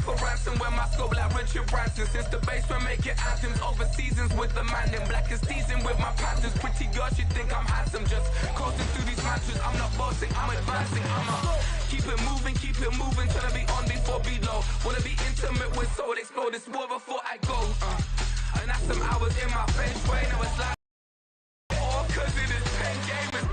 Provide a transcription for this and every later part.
for ransom when my scope like Richard Branson. Since the basement making anthems over seasons with the man in black is seasoned with my Panthers. Pretty girls, you think I'm handsome, just coasting through these mantras. I'm not bossing, I'm advancing. Keep it moving, tryna be on before below. Wanna be intimate with soul, explore this war before I go. And that's some hours in my feng shui. Now it's like all cause it is pen gaming.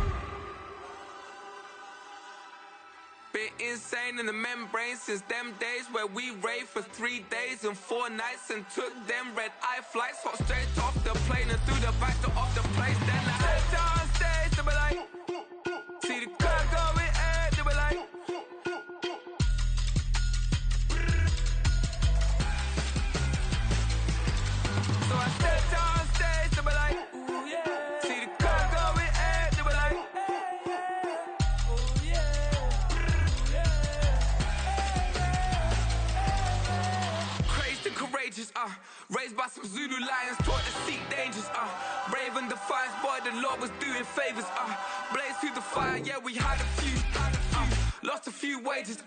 Been insane in the membrane since them days where we raved for 3 days and 4 nights and took them red-eye flights. Hot straight off the plane and through the back door of the place. Then I stepped on stage, they were like, see the crowd going air, they were like, so I stepped on stage, they were like, ooh yeah. See the crowd going air, they were like, ooh yeah. Crazed and courageous, raised by some Zulu lions, taught to seek dangers, brave and defiant, boy, the Lord was doing favors, blaze through the fire, yeah, we had a few, lost a few wages,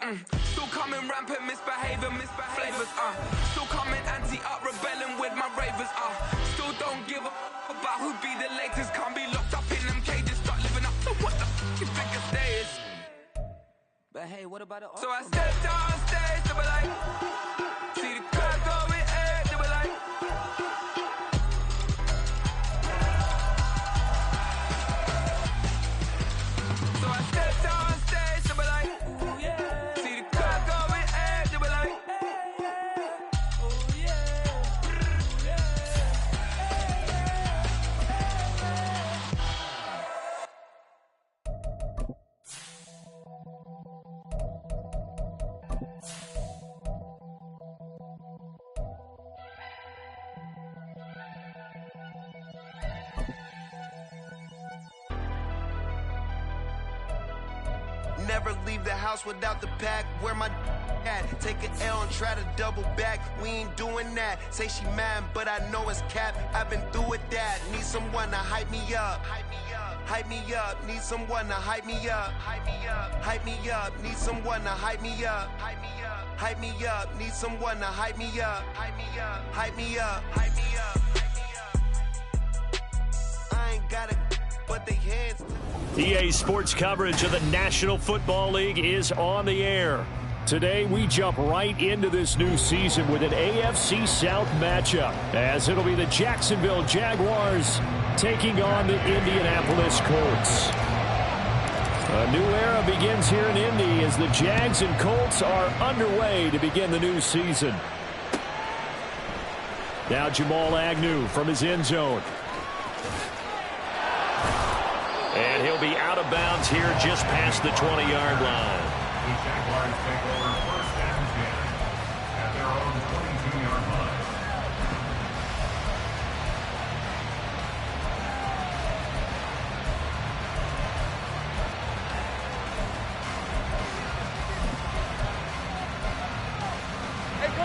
still coming rampant, misbehaving, flavors, still coming anti-up, rebelling with my ravers, still don't give a about who be the latest, can't be locked up in them cages, start living up to what the you think a day is. But hey, what about it? So I stepped on stage, they were like, see the crowd going air, they were like, so I stepped on stage, they were like, ooh yeah. See the crowd going air, they were like, oh yeah. Never leave the house without the pack. Where my at? Take an L and try to double back. We ain't doing that. Say she mad, but I know it's cap. I've been through with that. Need someone to hype me up. Hype me up. Need someone to hype me up. Hype me up. Need someone to hype me up. Hype me up. Need someone to hype me up. Hype me up. I ain't got it, but they hands. EA Sports coverage of the National Football League is on the air. Today, we jump right into this new season with an AFC South matchup, as it'll be the Jacksonville Jaguars taking on the Indianapolis Colts. A new era begins here in Indy as the Jags and Colts are underway to begin the new season. Now Jamal Agnew from his end zone. And he'll be out of bounds here just past the 20-yard line. The Jaguars take over first and 10 at their own 22-yard line. Hey, go!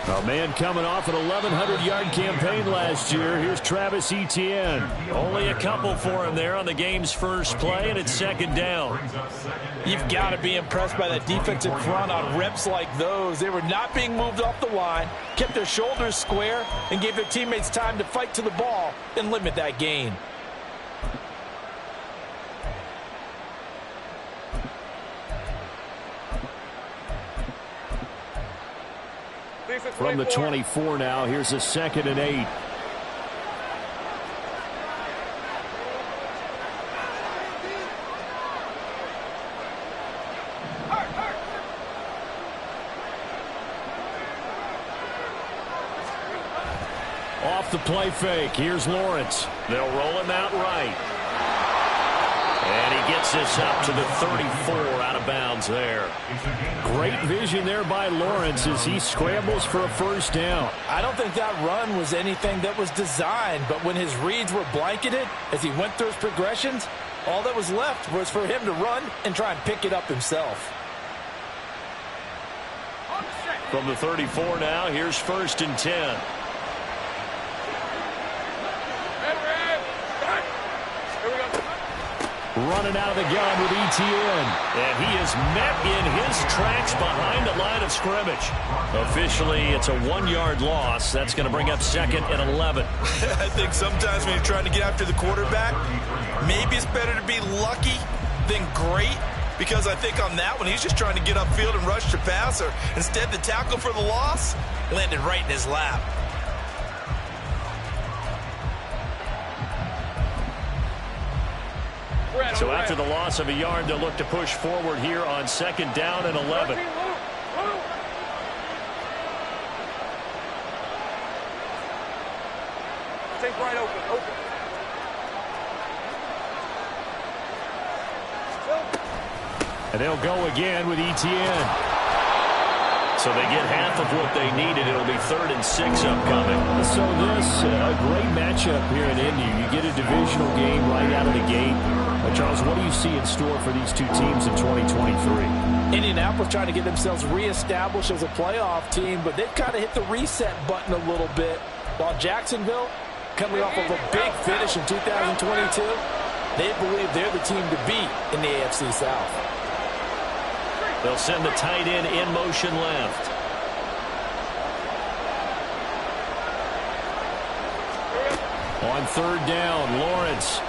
A man coming off an 1,100-yard campaign last year. Here's Travis Etienne. Only a couple for him there on the game's first play, and it's second down. You've got to be impressed by that defensive front on reps like those. They were not being moved off the line, kept their shoulders square, and gave their teammates time to fight to the ball and limit that gain. From the 24 now, here's a 2nd and 8. Off the play fake, here's Lawrence. They'll roll him out right. And he gets this up to the 34, out of bounds there. Great vision there by Lawrence as he scrambles for a first down. I don't think that run was anything that was designed, but when his reads were blanketed as he went through his progressions, all that was left was for him to run and try and pick it up himself. On set. From the 34 now, here's 1st and 10. Running out of the gun with Etienne. And he is met in his tracks behind the line of scrimmage. Officially, it's a 1-yard loss. That's going to bring up 2nd and 11. I think sometimes when you're trying to get after the quarterback, maybe it's better to be lucky than great. Because I think on that one, he's just trying to get upfield and rush the passer. Instead, the tackle for the loss landed right in his lap. So after the loss of a yard, they'll look to push forward here on 2nd down and 11. Take right open. And they'll go again with Etienne. So they get half of what they needed. It'll be 3rd and 6 upcoming. So this, a great matchup here in Indy. You get a divisional game right out of the gate. Charles, what do you see in store for these two teams in 2023? Indianapolis trying to get themselves reestablished as a playoff team, but they've kind of hit the reset button a little bit. While Jacksonville, coming off of a big finish in 2022, they believe they're the team to beat in the AFC South. They'll send the tight end in motion left. On 3rd down, Lawrence.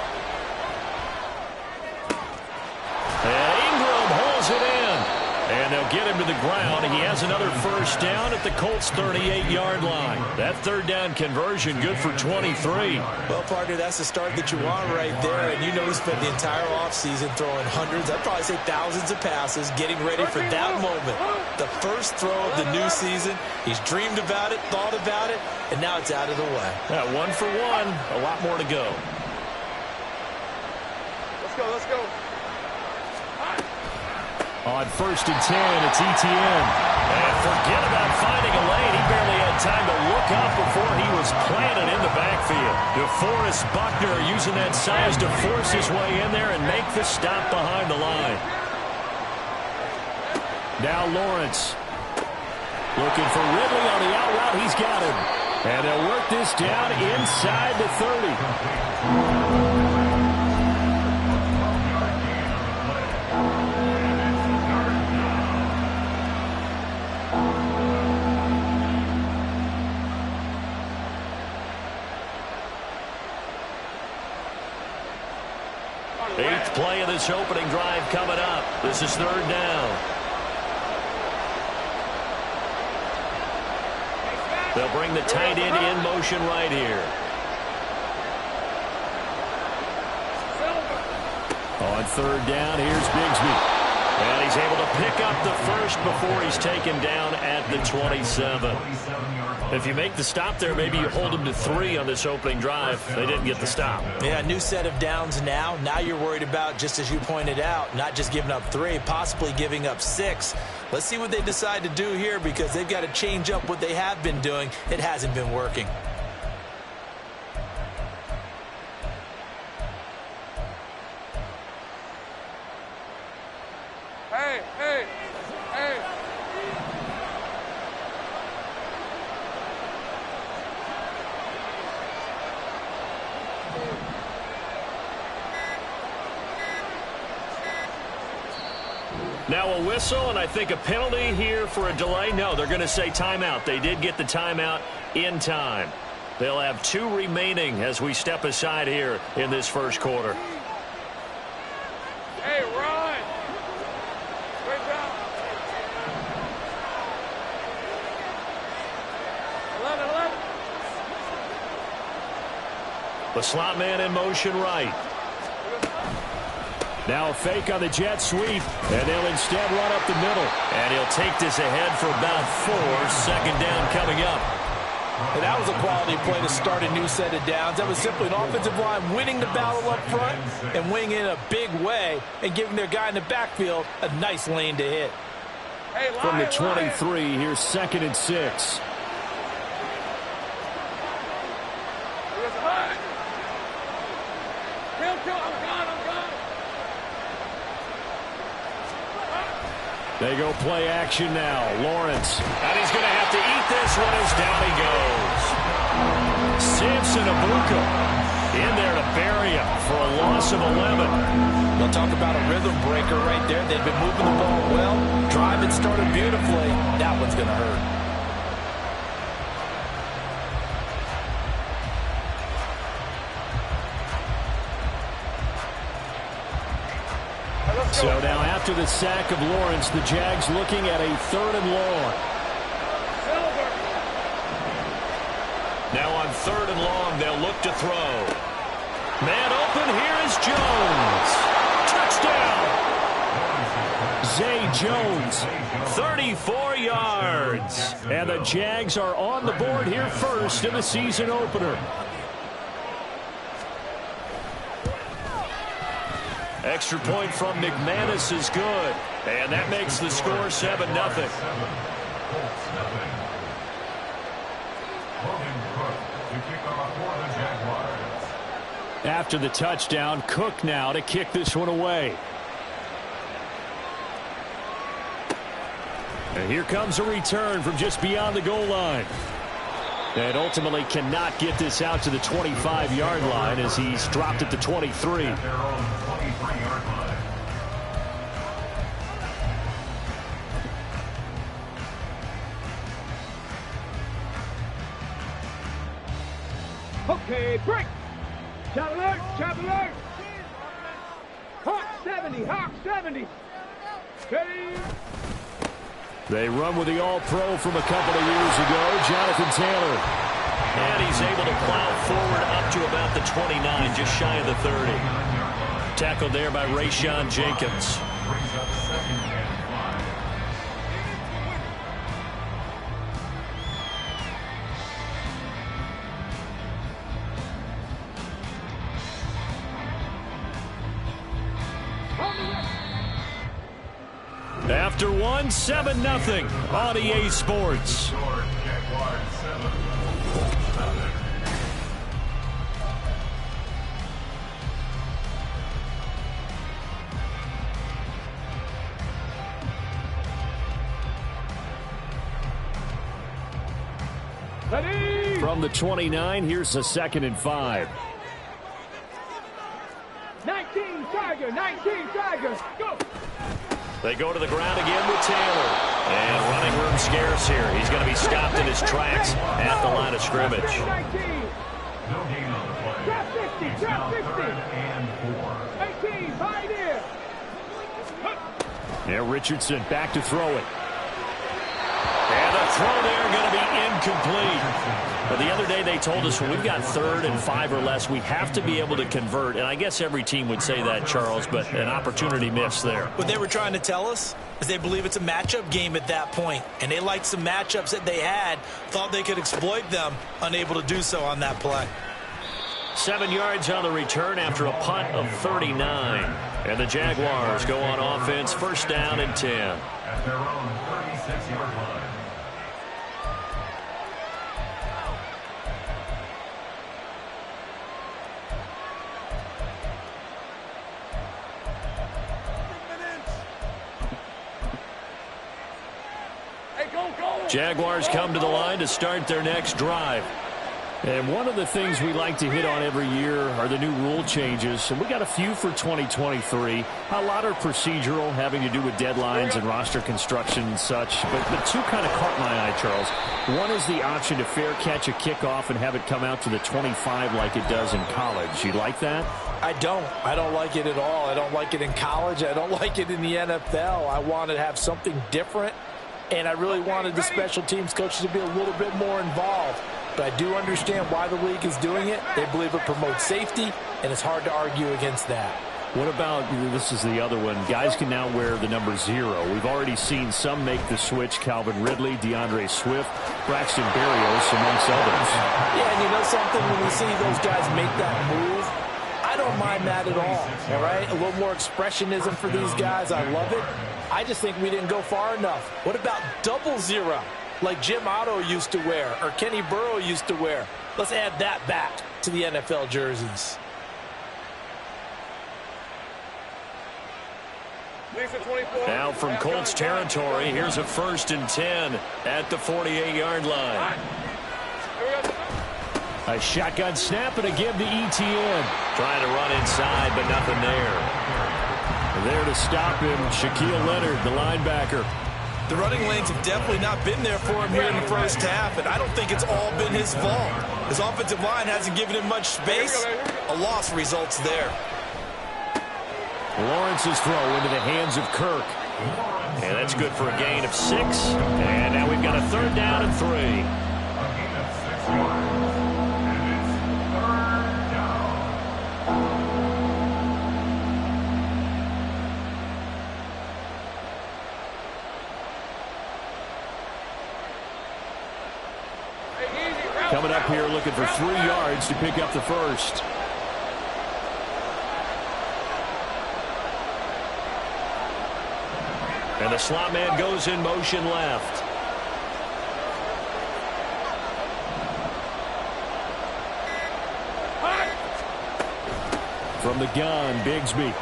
And Ingram holds it in. And they'll get him to the ground. He has another 1st down at the Colts' 38-yard line. That 3rd down conversion good for 23. Well, partner, that's the start that you want right there. And you know he spent the entire offseason throwing hundreds, I'd probably say thousands of passes, getting ready for that moment. The first throw of the new season. He's dreamed about it, thought about it, and now it's out of the way. Yeah, 1 for 1. A lot more to go. Let's go. On 1st and 10, it's Etienne. And forget about finding a lane. He barely had time to look up before he was planted in the backfield. DeForest Buckner using that size to force his way in there and make the stop behind the line. Now Lawrence. Looking for Ridley on the out route. He's got him. And they'll work this down inside the 30. 8th play of this opening drive coming up. This is 3rd down. They'll bring the tight end in motion right here. On 3rd down, here's Bigsby. And he's able to pick up the 1st before he's taken down at the 27. If you make the stop there, maybe you hold him to 3 on this opening drive. They didn't get the stop. Yeah, new set of downs now. Now you're worried about, just as you pointed out, not just giving up 3, possibly giving up 6. Let's see what they decide to do here because they've got to change up what they have been doing. It hasn't been working. Hey. Now a whistle, and I think a penalty here for a delay. No, they're going to say timeout. They did get the timeout in time. They'll have 2 remaining as we step aside here in this first quarter. Hey, run! Great job. 11. The slot man in motion right. Now a fake on the jet sweep, and they'll instead run up the middle. And he'll take this ahead for about 4. 2nd down coming up. And that was a quality play to start a new set of downs. That was simply an offensive line winning the battle up front and winning in a big way and giving their guy in the backfield a nice lane to hit. Hey, From the 23, here's 2nd and 6. Kill, I'm gone. They go play action now. Lawrence. And he's going to have to eat this one as down he goes. Samson Abuka in there to bury him for a loss of 11. They'll talk about a rhythm breaker right there. They've been moving the ball well. Drive it started beautifully. That one's going to hurt. So now after the sack of Lawrence, the Jags looking at a 3rd and long. Now on 3rd and long, they'll look to throw. Man open, here is Jones. Touchdown! Zay Jones, 34 yards. And the Jags are on the board here first in the season opener. Extra point from McManus is good. And that makes the score 7-0. After the touchdown, Cook now to kick this one away. And here comes a return from just beyond the goal line. And ultimately cannot get this out to the 25-yard line as he's dropped at the 23. Okay, break. Chop alert, chop alert. Hawk 70, Hawk 70. Ready. They run with the All-Pro from a couple of years ago, Jonathan Taylor. And he's able to plow forward up to about the 29, just shy of the 30. Tackled there by Rayshawn Jenkins. After one, 7-0 on EA Sports. Ready. From the 29, here's a 2nd and 5. 19 Tigers, 19 Tigers, go! They go to the ground again with Taylor. And running room scarce here. He's going to be stopped in his tracks at the line of scrimmage. 19. Trap 50, trap 50. 18, pioneer. Yeah, Richardson back to throw it. And the throw there going to be incomplete. But the other day they told us when we've got 3rd and 5 or less, we have to be able to convert. And I guess every team would say that, Charles, but an opportunity missed there. What they were trying to tell us is they believe it's a matchup game at that point. And they liked some matchups that they had, thought they could exploit them, unable to do so on that play. 7 yards on the return after a punt of 39. And the Jaguars go on offense, 1st down and 10. At their own 36-yard line. Jaguars come to the line to start their next drive. And one of the things we like to hit on every year are the new rule changes. And we got a few for 2023. A lot are procedural, having to do with deadlines and roster construction and such. But two kind of caught my eye, Charles. One is the option to fair catch a kickoff and have it come out to the 25 like it does in college. You like that? I don't like it at all. I don't like it in college. I don't like it in the NFL. I want to have something different. And I really wanted the special teams coaches to be a little bit more involved. But I do understand why the league is doing it. They believe it promotes safety, and it's hard to argue against that. What about, this is the other one, guys can now wear the number 0. We've already seen some make the switch, Calvin Ridley, DeAndre Swift, Braxton Berrios, amongst others. Yeah, and you know something, when we see those guys make that move, I don't mind that at all right? A little more expressionism for these guys. I love it. I just think we didn't go far enough. What about 00, like Jim Otto used to wear or Kenny Burrow used to wear? Let's add that back to the NFL jerseys. Now from Colts territory, here's a 1st and 10 at the 48-yard line. A shotgun snap and a give to Etienne. Trying to run inside, but nothing there. There to stop him, Shaquille Leonard, the linebacker. The running lanes have definitely not been there for him here in the first half, and I don't think it's all been his fault. His offensive line hasn't given him much space. A loss results there. Lawrence's throw into the hands of Kirk. And that's good for a gain of 6. And now we've got a 3rd down and 3. A gain of 6 yards. And it's 3rd down. Coming up here looking for 3 yards to pick up the first. And the slot man goes in motion left. From the gun, Bigsby.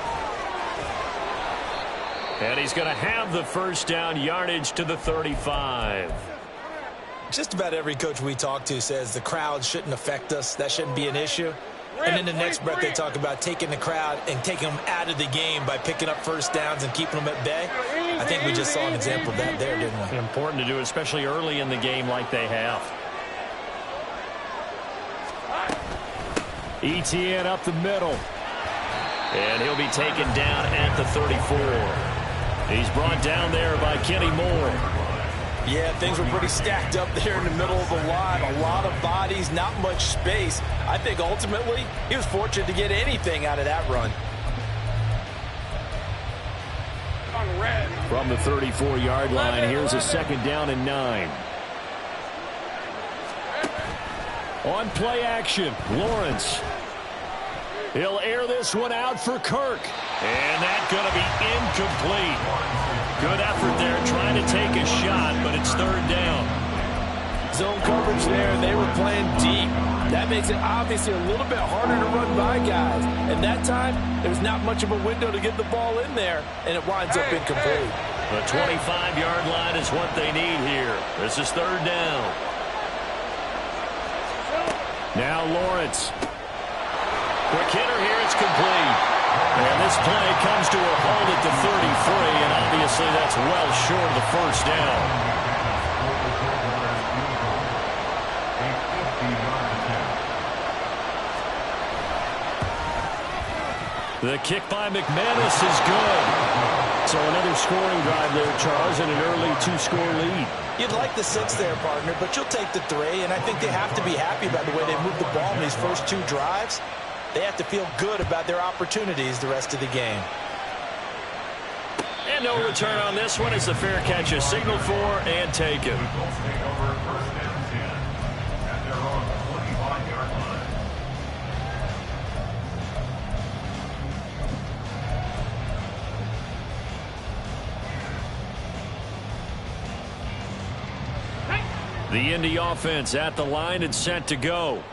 And he's going to have the 1st down, yardage to the 35. Just about every coach we talk to says the crowd shouldn't affect us. That shouldn't be an issue. And in the next breath, they talk about taking the crowd and taking them out of the game by picking up 1st downs and keeping them at bay. I think we just saw an example of that there, didn't we? Important to do, especially early in the game like they have. Etienne up the middle. And he'll be taken down at the 34. He's brought down there by Kenny Moore. Yeah, things were pretty stacked up there in the middle of the line. A lot of bodies, not much space. I think ultimately he was fortunate to get anything out of that run. From the 34-yard line, here's a 2nd down and 9. On play action, Lawrence. He'll air this one out for Kirk. And that's going to be incomplete. Good effort there trying to take a shot, but it's 3rd down. Zone coverage there, and they were playing deep. That makes it obviously a little bit harder to run by guys. And that time, there's not much of a window to get the ball in there, and it winds up incomplete. The 25-yard line is what they need here. This is 3rd down. Now Lawrence. Quick hitter here, it's complete. And this play comes to a halt at the 33, and obviously that's well short of the 1st down. The kick by McManus is good. So another scoring drive there, Charles, and an early 2-score lead. You'd like the 6 there, partner, but you'll take the 3, and I think they have to be happy by the way they moved the ball in these first 2 drives. They have to feel good about their opportunities the rest of the game. And no return on this one as the fair catch is signaled for and taken. The Indy offense at the line and set to go.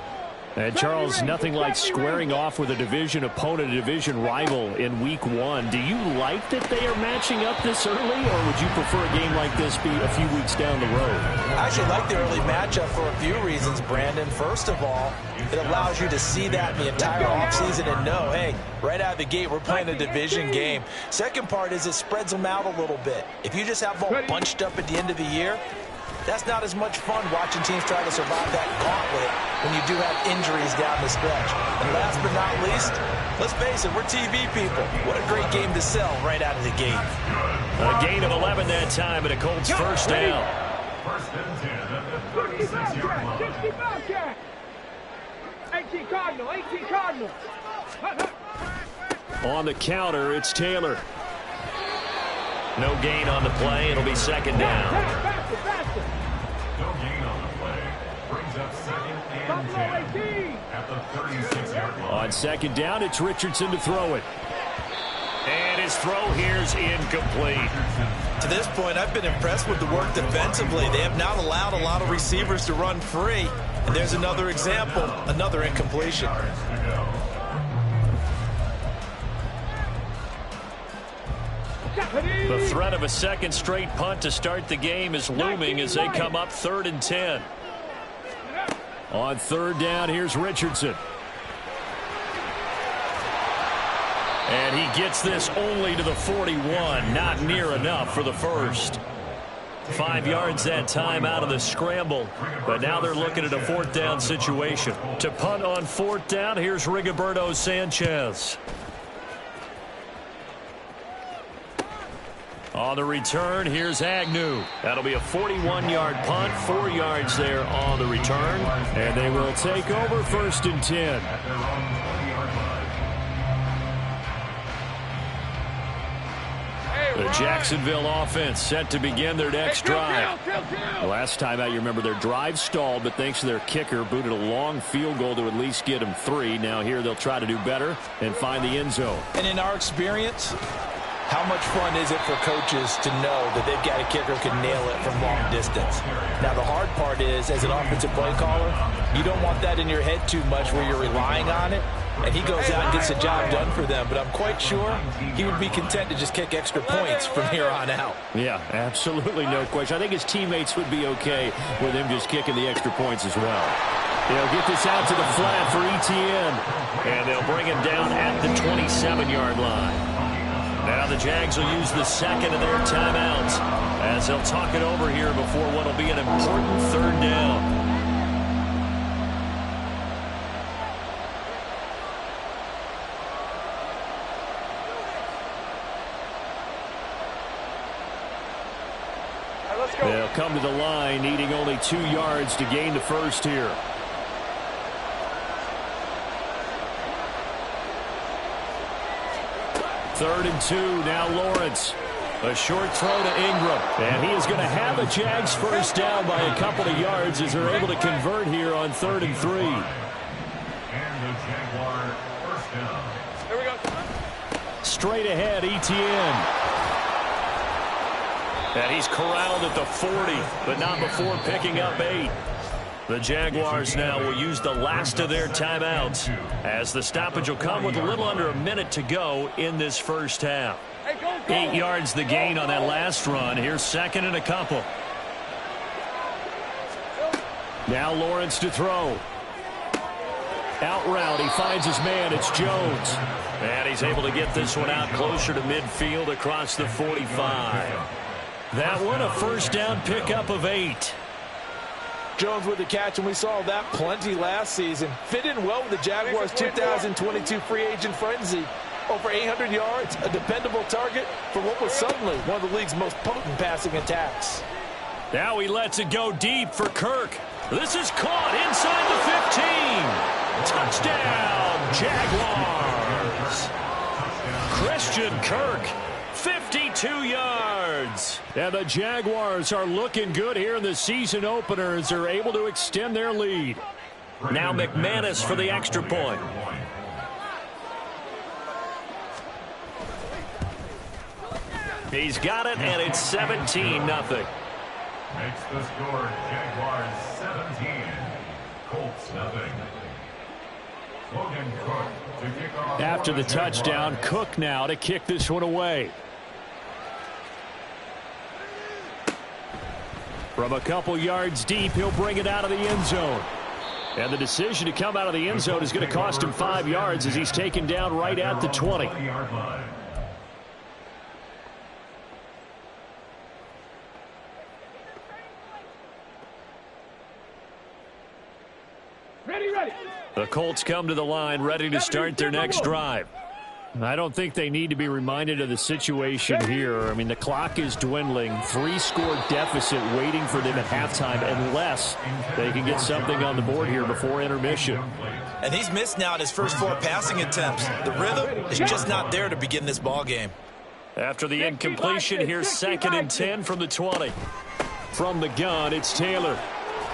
And Charles, nothing like squaring off with a division opponent, a division rival in week 1. Do you like that they are matching up this early, or would you prefer a game like this be a few weeks down the road? I actually like the early matchup for a few reasons, Brandon. First of all, it allows you to see that in the entire offseason and know, hey, right out of the gate, we're playing a division game. Second part is it spreads them out a little bit. If you just have them all bunched up at the end of the year, that's not as much fun watching teams try to survive that gauntlet when you do have injuries down the stretch. And last but not least, let's face it, we're TV people. What a great game to sell right out of the gate. A gain of 11 that time and a Colts 1st down. 1st and 10 at the 36-yard line. 18 Cardinal, 18 Cardinal. On the counter, it's Taylor. No gain on the play. It'll be 2nd down. No gain on the play. Brings up 2nd and 10 at the 36-yard line. On 2nd down, it's Richardson to throw it. And his throw here's incomplete. To this point, I've been impressed with the work defensively. They have not allowed a lot of receivers to run free. And there's another example, another incompletion. The threat of a second straight punt to start the game is looming as they come up 3rd and 10. On 3rd down, here's Richardson. And he gets this only to the 41. Not near enough for the first. 5 yards that time out of the scramble. But now they're looking at a 4th down situation. To punt on 4th down, here's Rigoberto Sanchez. On the return, here's Agnew. That'll be a 41-yard punt, 4 yards there on the return. And they will take over 1st and 10. The Jacksonville offense set to begin their next drive. Last time out, you remember their drive stalled, but thanks to their kicker, booted a long field goal to at least get them 3. Now here they'll try to do better and find the end zone. And in our experience, how much fun is it for coaches to know that they've got a kicker who can nail it from long distance? Now, the hard part is, as an offensive play caller, you don't want that in your head too much where you're relying on it, and he goes out and gets the job done for them. But I'm quite sure he would be content to just kick extra points from here on out. Yeah, absolutely no question. I think his teammates would be okay with him just kicking the extra points as well. They'll get this out to the flat for Etienne, and they'll bring him down at the 27-yard line. Now the Jags will use the second of their timeouts as they'll talk it over here before what will be an important 3rd down. They'll come to the line, needing only 2 yards to gain the first here. Third and 2, now Lawrence. A short throw to Ingram. And he is going to have a Jags first down by a couple of yards as they're able to convert here on 3rd and 3. And the Jaguar first down. Here we go. Straight ahead, Etienne. And he's corralled at the 40, but not before picking up 8. The Jaguars now will use the last of their timeouts as the stoppage will come with a little under a minute to go in this first half. 8 yards the gain on that last run. Here's 2nd and a couple. Now Lawrence to throw. Out route, he finds his man. It's Jones. And he's able to get this one out closer to midfield across the 45. That one a first down pickup of 8. Jones with the catch, and we saw that plenty last season. Fit in well with the Jaguars' 2022 free agent frenzy. Over 800 yards, a dependable target for what was suddenly one of the league's most potent passing attacks. Now he lets it go deep for Kirk. This is caught inside the 15. Touchdown, Jaguars. Christian Kirk. 52 yards. And the Jaguars are looking good here in the season opener as they're able to extend their lead. Now McManus for the extra point. He's got it, and it's 17-0. Makes the score Jaguars 17, Colts nothing. Logan Cook to kick off. After the touchdown, Cook now to kick this one away. From a couple yards deep, he'll bring it out of the end zone. And the decision to come out of the end zone is going to cost him 5 yards as he's taken down right at the 20. Ready. The Colts come to the line ready to start their next drive. I don't think they need to be reminded of the situation here. I mean, the clock is dwindling. 3-score deficit waiting for them at halftime unless they can get something on the board here before intermission. And he's missed now in his first 4 passing attempts. The rhythm is just not there to begin this ball game. After the incompletion, here's 2nd and 10 from the 20. From the gun, it's Taylor.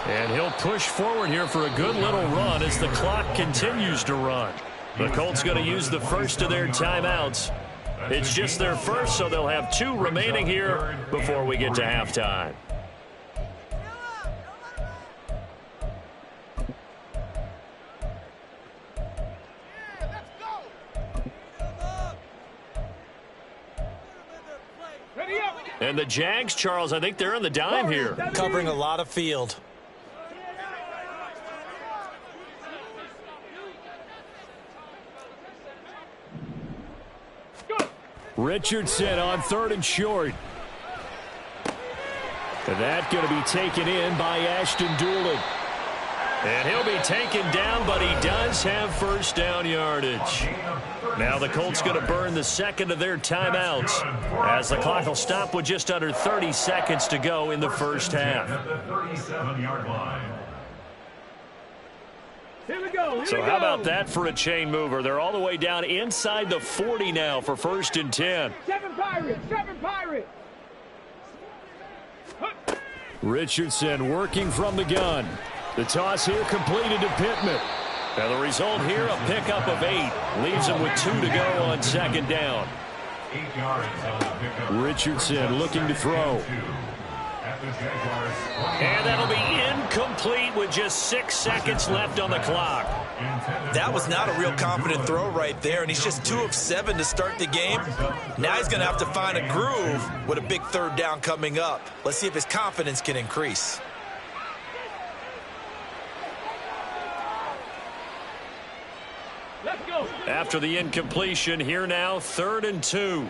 And he'll push forward here for a good little run as the clock continues to run. The Colts going to use the first of their timeouts. It's just their first, so they'll have 2 remaining here before we get to halftime. And the Jags, Charles, I think they're on the dime here. Covering a lot of field. Richardson on 3rd and short. And that going to be taken in by Ashton Dulin. And he'll be taken down, but he does have first down yardage. Now the Colts going to burn the second of their timeouts as the clock will stop with just under 30 seconds to go in the first half. Here we go. So how about that for a chain mover? They're all the way down inside the 40 now for 1st and 10. 7 Pirates. 7 Pirates. Richardson working from the gun. The toss here completed to Pittman. Now the result here, a pickup of 8. Leaves him with 2 to go on 2nd down. 8 yards on the pickup. Richardson looking to throw. And that'll be incomplete with just 6 seconds left on the clock. That was not a real confident throw right there, and he's just 2 of 7 to start the game. Now he's going to have to find a groove with a big 3rd down coming up. Let's see if his confidence can increase. Let's go. After the incompletion, here now, 3rd and 2.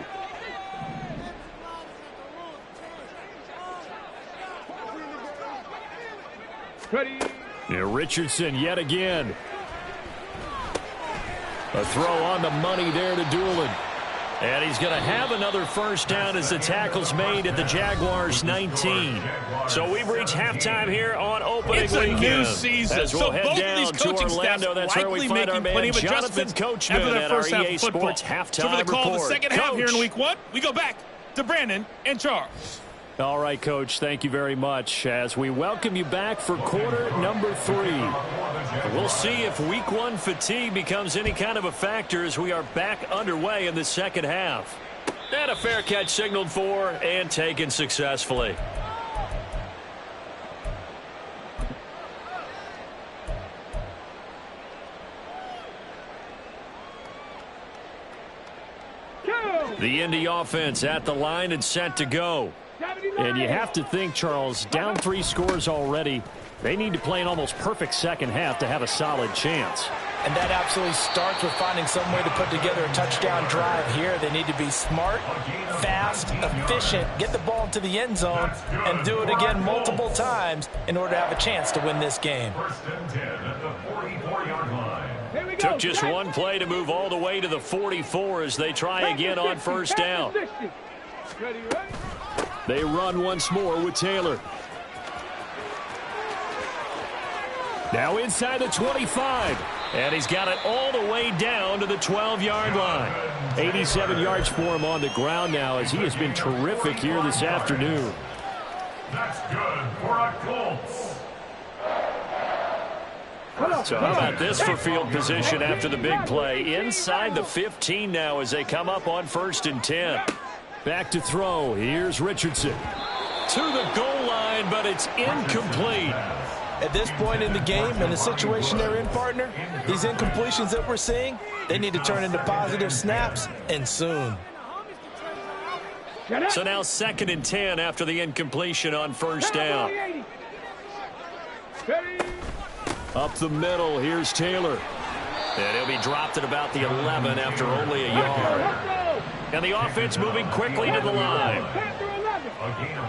Ready. Yeah, Richardson yet again. A throw on the money there to Dulin. And he's going to have another first down as the tackle's made at the Jaguars 19. So we've reached halftime here on opening weekend. It's a new season. As we'll so head both down of these to coaching staffs Orlando. That's where we likely find our making plenty man of Jonathan adjustments Coachman after their at our first half EA of football. Sports halftime So for the call of the report. second half here in Coach. week 1, we go back to Brandon and Charles. All right, Coach, thank you very much as we welcome you back for quarter number 3. We'll see if week 1 fatigue becomes any kind of a factor as we are back underway in the second half. And a fair catch signaled for and taken successfully. The Indy offense at the line and set to go. And you have to think, Charles, down 3 scores already. They need to play an almost perfect second half to have a solid chance. And that absolutely starts with finding some way to put together a touchdown drive here. They need to be smart, fast, efficient, get the ball into the end zone, and do it again multiple times in order to have a chance to win this game. 1st and 10 at the 44-yard line. Took just one play to move all the way to the 44 as they try again on first down. Ready, right? They run once more with Taylor. Now inside the 25. And he's got it all the way down to the 12-yard line. 87 yards for him on the ground now as he has been terrific here this afternoon. That's good for a Colts. So how about this for field position after the big play? Inside the 15 now as they come up on 1st and 10. Back to throw. Here's Richardson. To the goal line, but it's incomplete. At this point in the game and the situation they're in, partner, these incompletions that we're seeing, they need to turn into positive snaps, and soon. So now 2nd and 10 after the incompletion on first down. Up the middle, here's Taylor. And he'll be dropped at about the 11 after only a yard. And the offense moving quickly to the line. A gain of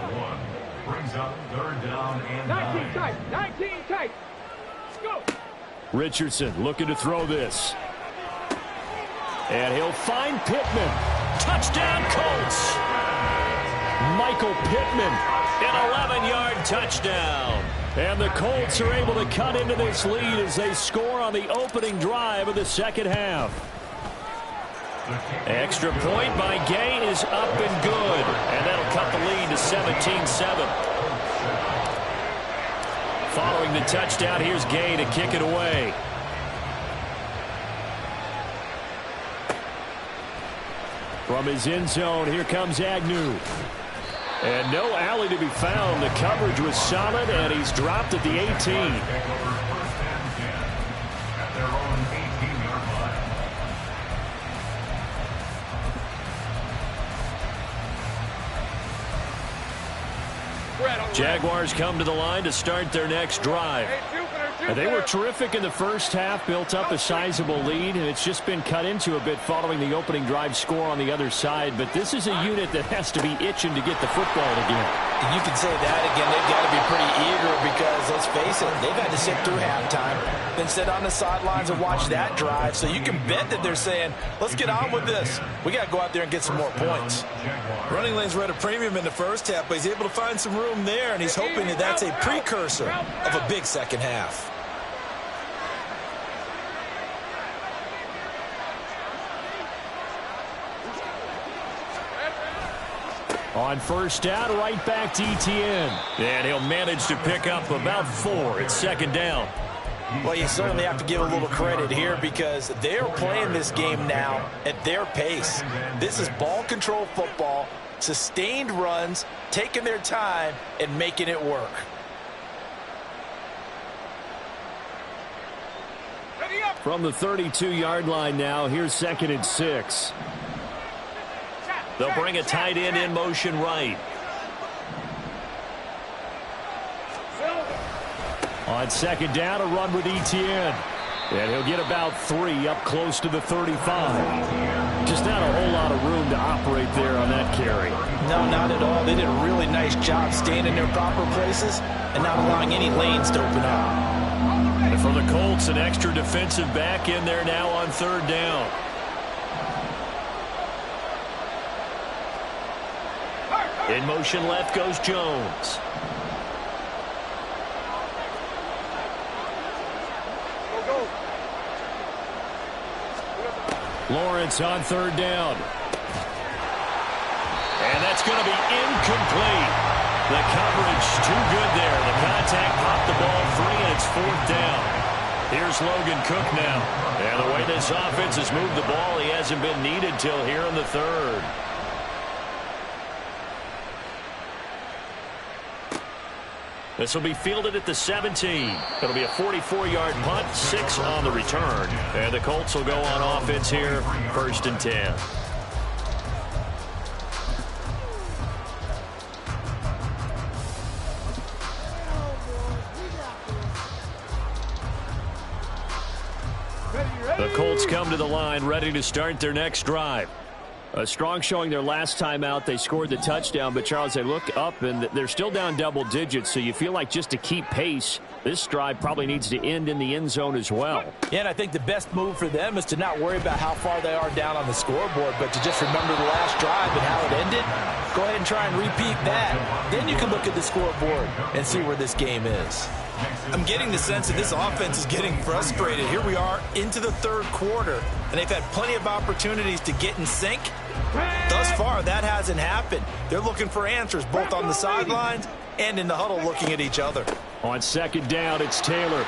1 brings up 3rd down and 19 tight. 19 tight. Go. Richardson looking to throw this. And he'll find Pittman. Touchdown, Colts. Michael Pittman, an 11-yard touchdown. And the Colts are able to cut into this lead as they score on the opening drive of the second half. Extra point by Gay is up and good. And that'll cut the lead to 17-7. Following the touchdown, here's Gay to kick it away. From his end zone, here comes Agnew. And no alley to be found. The coverage was solid, and he's dropped at the 18. Take over 1st and 10 at their own 18-yard line. Jaguars come to the line to start their next drive. They were terrific in the first half, built up a sizable lead, and it's just been cut into a bit following the opening drive score on the other side. But this is a unit that has to be itching to get the football again. You can say that again. They've got to be pretty eager because, let's face it, they've had to sit through halftime, then sit on the sidelines and watch that drive. So you can bet that they're saying, let's get on with this. We got to go out there and get some more points. Running lanes were at a premium in the first half, but he's able to find some room there, and he's hoping that that's a precursor of a big second half. On first down, right back to Etienne. And he'll manage to pick up about 4 at second down. Well, you certainly have to give a little credit here because they're playing this game now at their pace. This is ball control football, sustained runs, taking their time, and making it work. From the 32-yard line now, here's 2nd and 6. They'll bring a tight end in motion right. On second down, a run with Etienne. And he'll get about 3 up close to the 35. Just not a whole lot of room to operate there on that carry. No, not at all. They did a really nice job staying in their proper places and not allowing any lanes to open up. And for the Colts, an extra defensive back in there now on 3rd down. In motion left goes Jones. Lawrence on 3rd down. And that's going to be incomplete. The coverage too good there. The contact popped the ball free, and it's 4th down. Here's Logan Cook now. And the way this offense has moved the ball, he hasn't been needed till here in the 3rd. This will be fielded at the 17. It'll be a 44-yard punt, 6 on the return. And the Colts will go on offense here, 1st and 10. The Colts come to the line, ready to start their next drive. A strong showing their last time out. They scored the touchdown, but Charles, they look up and they're still down double digits, so you feel like just to keep pace, this drive probably needs to end in the end zone as well. Yeah, and I think the best move for them is to not worry about how far they are down on the scoreboard, but to just remember the last drive and how it ended. Go ahead and try and repeat that. Then you can look at the scoreboard and see where this game is. I'm getting the sense that this offense is getting frustrated. Here we are into the 3rd quarter, and they've had plenty of opportunities to get in sync. Thus far, that hasn't happened. They're looking for answers both on the sidelines and in the huddle looking at each other. On 2nd down, it's Taylor.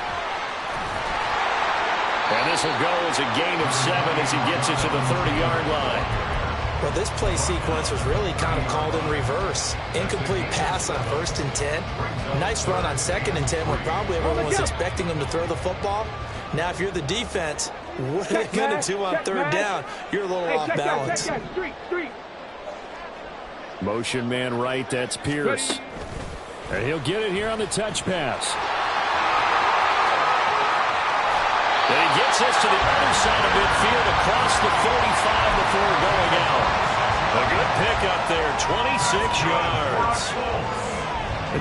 And this will go as a gain of 7 as he gets it to the 30-yard line. Well, this play sequence was really kind of called in reverse. Incomplete pass on 1st and 10. Nice run on 2nd and 10 when probably everyone was expecting them to throw the football. Now, if you're the defense, what are they going to do on 3rd down? You're a little off balance. Motion man right, that's Pierce. And he'll get it here on the touch pass. And he gets this to the other side of midfield across the 45 before going out. A good pickup there, 26 yards.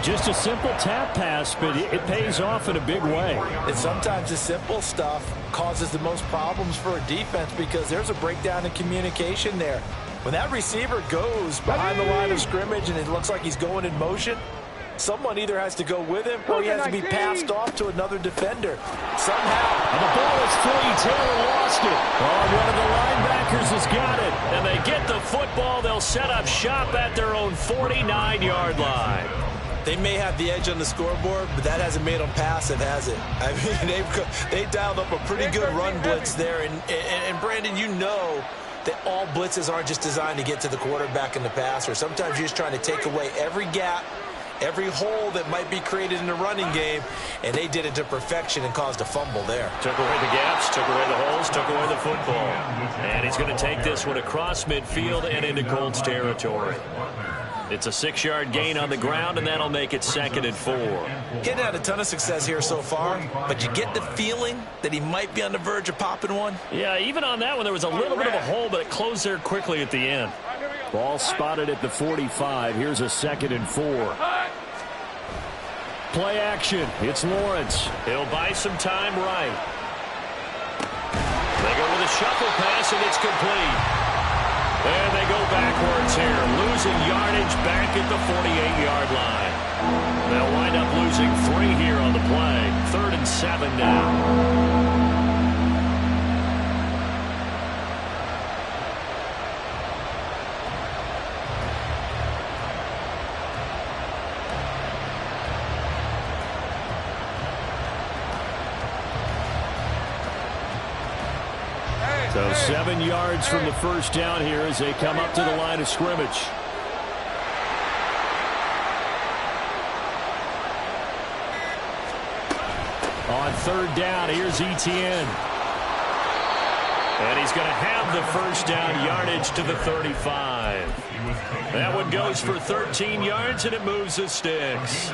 Just a simple tap pass, but it pays off in a big way. And sometimes the simple stuff causes the most problems for a defense because there's a breakdown in communication there. When that receiver goes behind the line of scrimmage and it looks like he's going in motion, someone either has to go with him or he has to be passed off to another defender. Somehow. And the ball is free. Taylor lost it. Oh, one of the linebackers has got it. And they get the football. They'll set up shop at their own 49-yard line. They may have the edge on the scoreboard, but that hasn't made them passive, has it? I mean, they dialed up a pretty good run blitz there. And Brandon, you know that all blitzes aren't just designed to get to the quarterback and the passer. Sometimes you're just trying to take away every gap, every hole that might be created in the running game, and they did it to perfection and caused a fumble there. Took away the gaps, took away the holes, took away the football. And he's going to take this one across midfield and into Colts territory. It's a 6-yard gain on the ground, and that'll make it 2nd and 4. Getting had a ton of success here so far, but you get the feeling that he might be on the verge of popping one. Yeah, even on that one, there was a little bit of a hole, but it closed there quickly at the end. Ball spotted at the 45. Here's a 2nd and 4. Play action. It's Lawrence. He'll buy some time right. They go with a shuffle pass, and it's complete. And they go backwards here, losing yardage back at the 48-yard line. They'll wind up losing 3 here on the play. 3rd and 7 now. So 7 yards from the first down here as they come up to the line of scrimmage. On 3rd down, here's Etienne. And he's going to have the first down, yardage to the 35. That one goes for 13 yards, and it moves the sticks.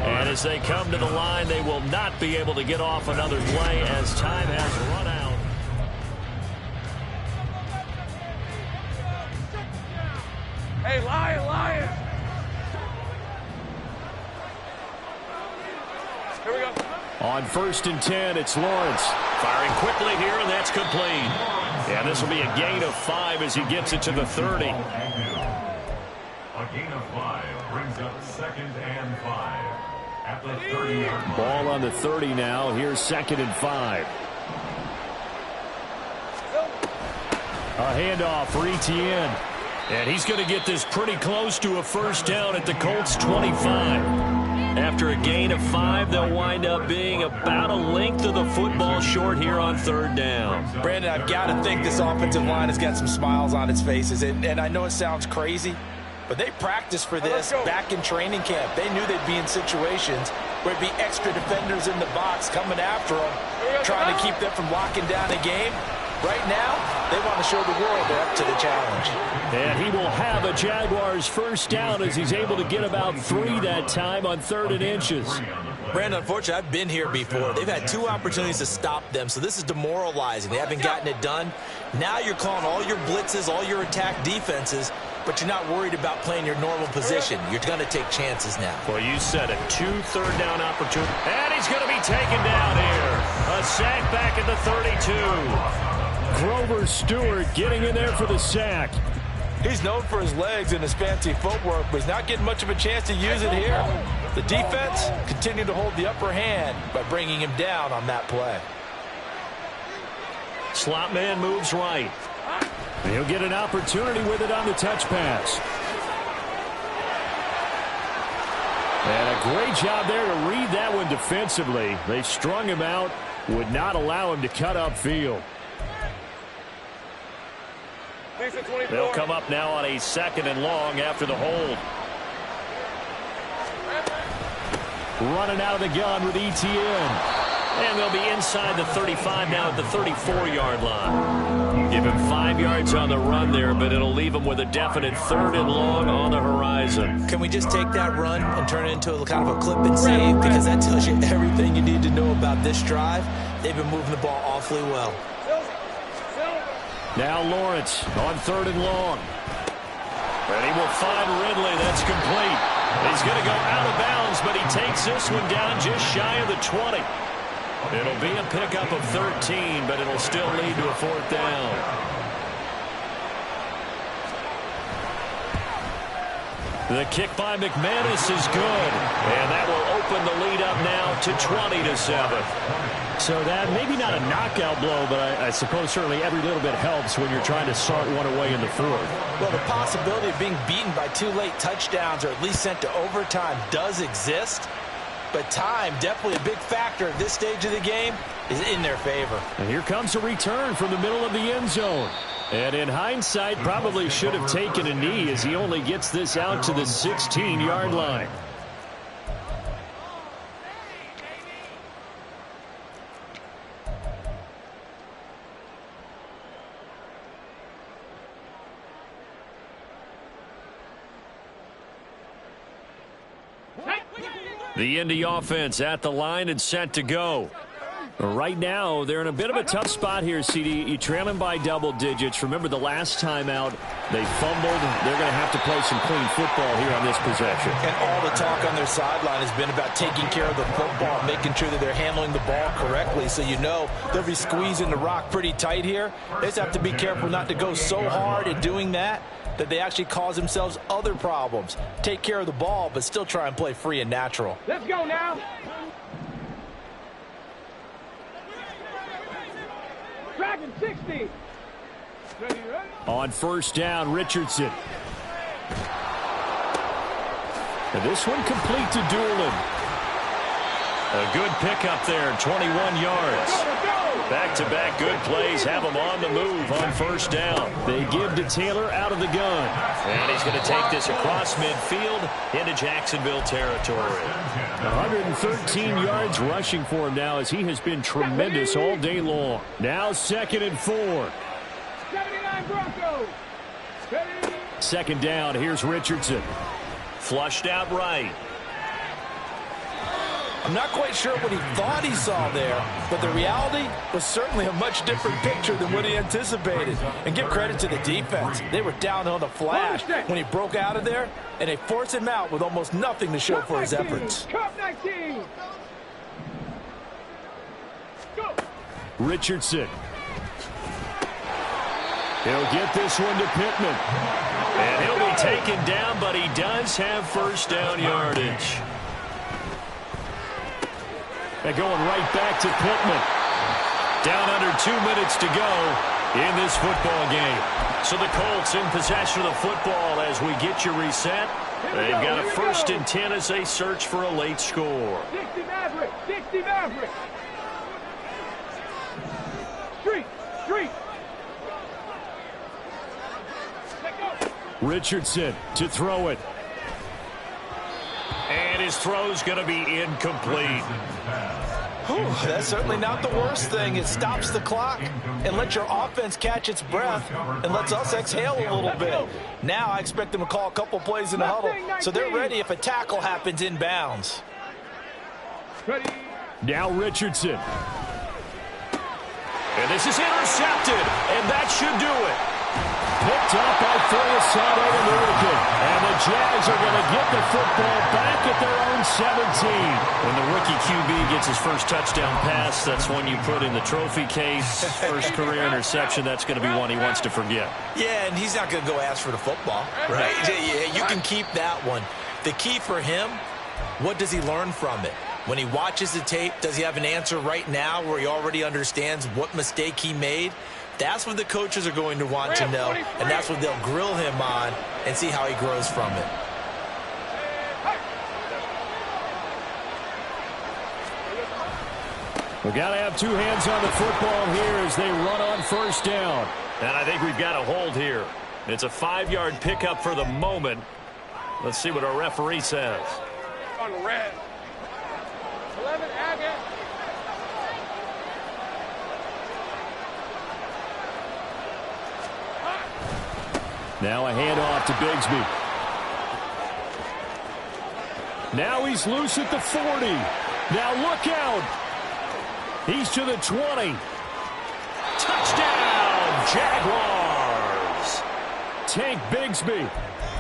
And as they come to the line, they will not be able to get off another play as time has run out. Hey, Lion! Here we go. On 1st and 10, it's Lawrence. Firing quickly here, and that's complete. And this will be a gain of 5 as he gets it to the 30. A gain of 5 brings up 2nd and 5. At the 30-yard line. Ball on the 30 now. Here's 2nd and 5. A handoff for Etienne. And he's going to get this pretty close to a first down at the Colts 25. After a gain of 5, they'll wind up being about a length of the football short here on 3rd down. Brandon, I've got to think this offensive line has got some smiles on its faces. And I know it sounds crazy, but they practiced for this back in training camp. They knew they'd be in situations where it'd be extra defenders in the box coming after them, trying to keep them from locking down a game. Right now, they want to show the world they're up to the challenge. And he will have a Jaguars first down as he's able to get about 3 that time on 3rd and inches. Brandon, unfortunately, I've been here before. They've had 2 opportunities to stop them, so this is demoralizing. They haven't gotten it done. Now you're calling all your blitzes, all your attack defenses, but you're not worried about playing your normal position. You're going to take chances now. Well, you said it. 2 third-down opportunities. And he's going to be taken down here. A sack back at the 32. Grover Stewart getting in there for the sack. He's known for his legs and his fancy footwork, but he's not getting much of a chance to use it here. The defense continued to hold the upper hand by bringing him down on that play. Slot man moves right. And he'll get an opportunity with it on the touch pass. And a great job there to read that one defensively. They strung him out, would not allow him to cut upfield. They'll come up now on a 2nd and long after the hold. Running out of the gun with Etienne. And they'll be inside the 35 now at the 34-yard line. Give him 5 yards on the run there, but it'll leave him with a definite 3rd and long on the horizon. Can we just take that run and turn it into a kind of a clip and save? Because that tells you everything you need to know about this drive. They've been moving the ball awfully well. Now Lawrence on 3rd and long. And he will find Ridley. That's complete. He's going to go out of bounds, but he takes this one down just shy of the 20. It'll be a pickup of 13, but it'll still lead to a 4th down. The kick by McManus is good, and that will open the lead up now to 20-7. So that maybe not a knockout blow, but I suppose certainly every little bit helps when you're trying to start one away in the 4th. Well, the possibility of being beaten by 2 late touchdowns or at least sent to overtime does exist, but time, definitely a big factor at this stage of the game, is in their favor. And here comes a return from the middle of the end zone. And in hindsight, probably should have taken a knee as he only gets this out to the 16-yard line. The Indy offense at the line and set to go. Right now, they're in a bit of a tough spot here, CD. You're trailing by double digits. Remember the last time out, they fumbled. They're going to have to play some clean football here on this possession. And all the talk on their sideline has been about taking care of the football, making sure that they're handling the ball correctly. So you know they'll be squeezing the rock pretty tight here. They just have to be careful not to go so hard at doing that they actually cause themselves other problems. Take care of the ball, but still try and play free and natural. Let's go now. Dragon 60. Ready? On first down, Richardson. And this one complete to Doolin. A good pickup there, 21 yards. Back-to-back good plays have him on the move on first down. They give to Taylor out of the gun. And he's going to take this across midfield into Jacksonville territory. 113 yards rushing for him now as he has been tremendous all day long. Now 2nd and 4. 79 Broncos. Ready? Second down, here's Richardson. Flushed out right. I'm not quite sure what he thought he saw there, but the reality was certainly a much different picture than what he anticipated. And give credit to the defense. They were down on the flash when he broke out of there, and they forced him out with almost nothing to show for his efforts. Cup 19. Go. Richardson. He'll get this one to Pittman. And he'll be taken down, but he does have first down yardage. And going right back to Pittman. Down under 2 minutes to go in this football game. So the Colts in possession of the football as we get you reset. They've got a 1st and 10 as they search for a late score. 60 Maverick. 60 Maverick. Street. Richardson to throw it. And his throw's going to be incomplete. That's certainly not the worst thing. It stops the clock and lets your offense catch its breath and lets us exhale a little bit. Now I expect them to call a couple plays in the huddle, so they're ready if a tackle happens inbounds. Ready. Now Richardson. And this is intercepted, and that should do it. Picked up by Foyesade Oluokun. And the Jags are going to get the football back at their own 17. When the rookie QB gets his first touchdown pass, that's one you put in the trophy case. First career interception, that's going to be one he wants to forget. Yeah, and he's not going to go ask for the football, right? Yeah, you can keep that one. The key for him, what does he learn from it? When he watches the tape, does he have an answer right now where he already understands what mistake he made? That's what the coaches are going to want to know, and that's what they'll grill him on and see how he grows from it. We've got to have two hands on the football here as they run on first down. And I think we've got a hold here. It's a 5-yard pickup for the moment. Let's see what our referee says. On red. 11 Agate. Now a handoff to Bigsby. Now he's loose at the 40. Now look out. He's to the 20. Touchdown, Jaguars. Tank Bigsby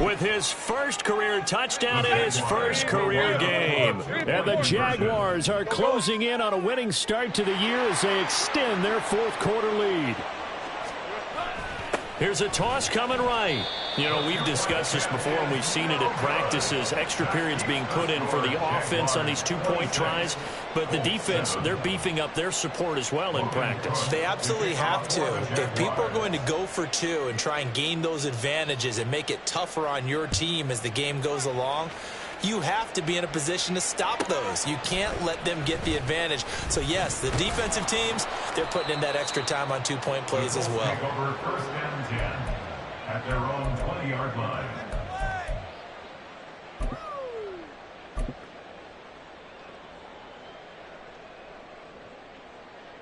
with his first career touchdown in his first career game. And the Jaguars are closing in on a winning start to the year as they extend their fourth-quarter lead. Here's a toss coming right. You know, we've discussed this before, and we've seen it at practices. Extra periods being put in for the offense on these two-point tries. But the defense, they're beefing up their support as well in practice. They absolutely have to. If people are going to go for two and try and gain those advantages and make it tougher on your team as the game goes along, you have to be in a position to stop those. You can't let them get the advantage. So, yes, the defensive teams, they're putting in that extra time on two-point plays as well. Take over 1st and 10 at their own 20-yard line.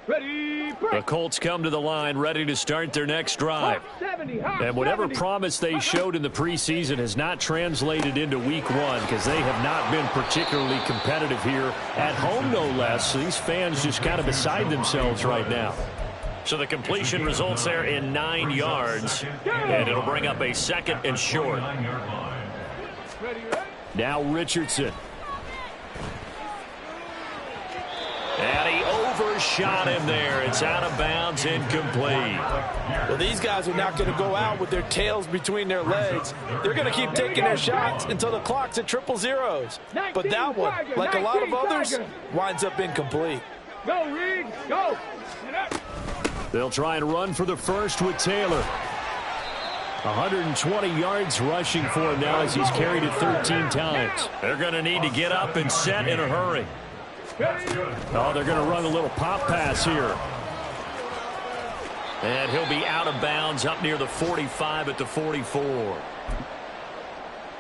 Ready, The break. Colts come to the line ready to start their next drive. 70, And whatever 70. promise they showed in the preseason has not translated into week one because they have not been particularly competitive here at home, no less. So these fans just kind of beside themselves right now. So the completion results there in 9 yards, and it'll bring up a 2nd and short. Ready, ready. Now Richardson. And he overshot him there. It's out of bounds, incomplete. Well, these guys are not going to go out with their tails between their legs. They're going to keep taking their shots until the clock's at 0-0. But that one, like a lot of others, winds up incomplete. Go, Riggs, go. They'll try and run for the first with Taylor. 120 yards rushing for him now as he's carried it 13 times. They're going to need to get up and set in a hurry. Oh, they're going to run a little pop pass here. And he'll be out of bounds up near the 45 at the 44.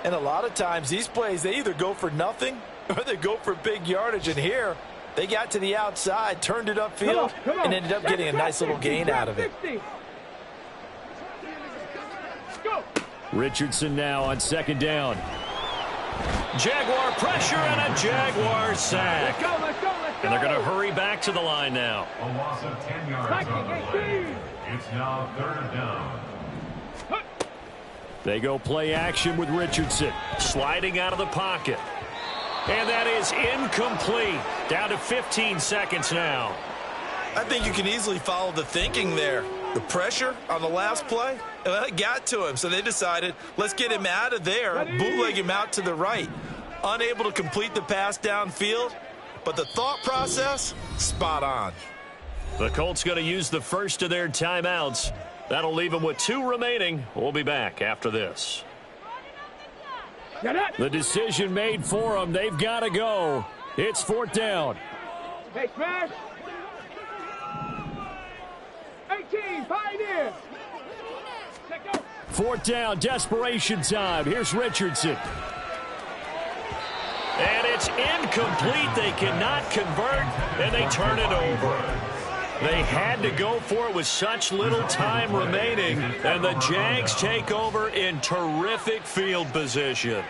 And a lot of times these plays, they either go for nothing or they go for big yardage. And here, they got to the outside, turned it upfield, and ended up getting a nice little gain out of it. Go. Richardson now on 2nd down. Jaguar pressure and a Jaguar sack. Let's go, let's go, let's go. And they're going to hurry back to the line now. A loss of 10 yards on the play. It's now 3rd down. They go play action with Richardson. Sliding out of the pocket. And that is incomplete. Down to 15 seconds now. I think you can easily follow the thinking there. The pressure on the last play, it got to him. So they decided, let's get him out of there, bootleg him out to the right. Unable to complete the pass downfield, but the thought process, spot on. The Colts going to use the first of their timeouts. That'll leave them with 2 remaining. We'll be back after this. The decision made for them. They've got to go. It's 4th down. Hey, smash. 18, Pioneer. Let go. 4th down, desperation time. Here's Richardson. And it's incomplete. They cannot convert, and they turn it over. They had to go for it with such little time remaining, and the Jags take over in terrific field position.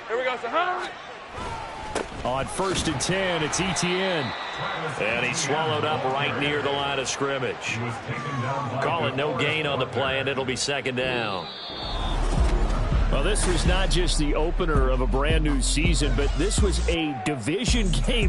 Here we go, Sahara. On 1st and 10, it's Etienne. And he swallowed up right near the line of scrimmage. Call it no gain on the play, and it'll be 2nd down. Well, this was not just the opener of a brand new season, but this was a division game.